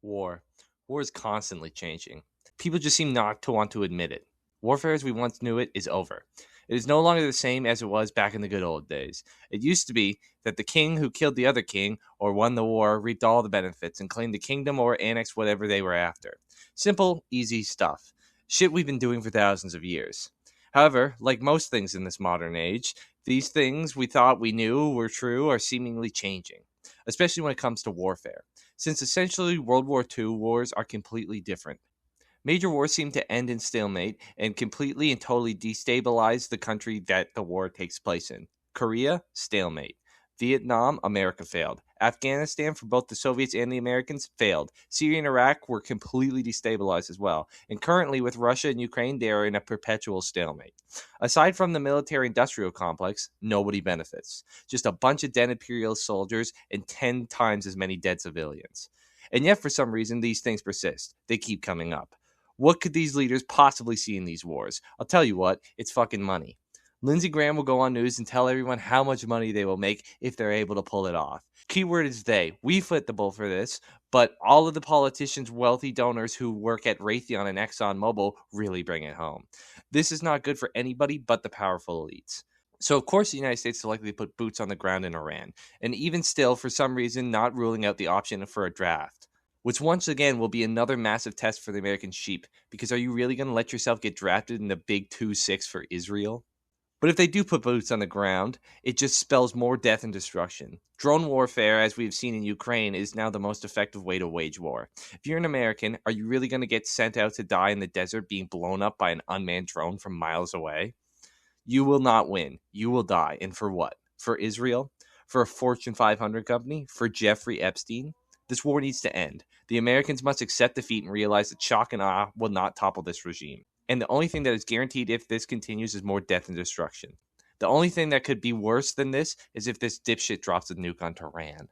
War. War is constantly changing. People just seem not to want to admit it. Warfare as we once knew it is over. It is no longer the same as it was back in the good old days. It used to be that the king who killed the other king or won the war reaped all the benefits and claimed the kingdom or annexed whatever they were after. Simple, easy stuff. Shit we've been doing for thousands of years. However, like most things in this modern age, these things we thought we knew were true are seemingly changing, especially when it comes to warfare, since essentially World War II wars are completely different. Major wars seem to end in stalemate and completely and totally destabilize the country that the war takes place in. Korea, stalemate. Vietnam, America failed. Afghanistan, for both the Soviets and the Americans, failed. Syria and Iraq were completely destabilized as well. And currently, with Russia and Ukraine, they are in a perpetual stalemate. Aside from the military industrial complex, nobody benefits. Just a bunch of dead imperialist soldiers and 10 times as many dead civilians. And yet, for some reason, these things persist. They keep coming up. What could these leaders possibly see in these wars? I'll tell you what, it's fucking money. Lindsey Graham will go on news and tell everyone how much money they will make if they're able to pull it off. Keyword is they. We foot the bill for this, but all of the politicians, wealthy donors who work at Raytheon and ExxonMobil really bring it home. This is not good for anybody but the powerful elites. So, of course, the United States is likely to put boots on the ground in Iran, and even still, for some reason, not ruling out the option for a draft, which once again will be another massive test for the American sheep, because are you really going to let yourself get drafted in the big 2-6 for Israel? But if they do put boots on the ground, it just spells more death and destruction. Drone warfare, as we've seen in Ukraine, is now the most effective way to wage war. If you're an American, are you really going to get sent out to die in the desert being blown up by an unmanned drone from miles away? You will not win. You will die. And for what? For Israel? For a Fortune 500 company? For Jeffrey Epstein? This war needs to end. The Americans must accept defeat and realize that shock and awe will not topple this regime. And the only thing that is guaranteed if this continues is more death and destruction. The only thing that could be worse than this is if this dipshit drops a nuke on Tehran.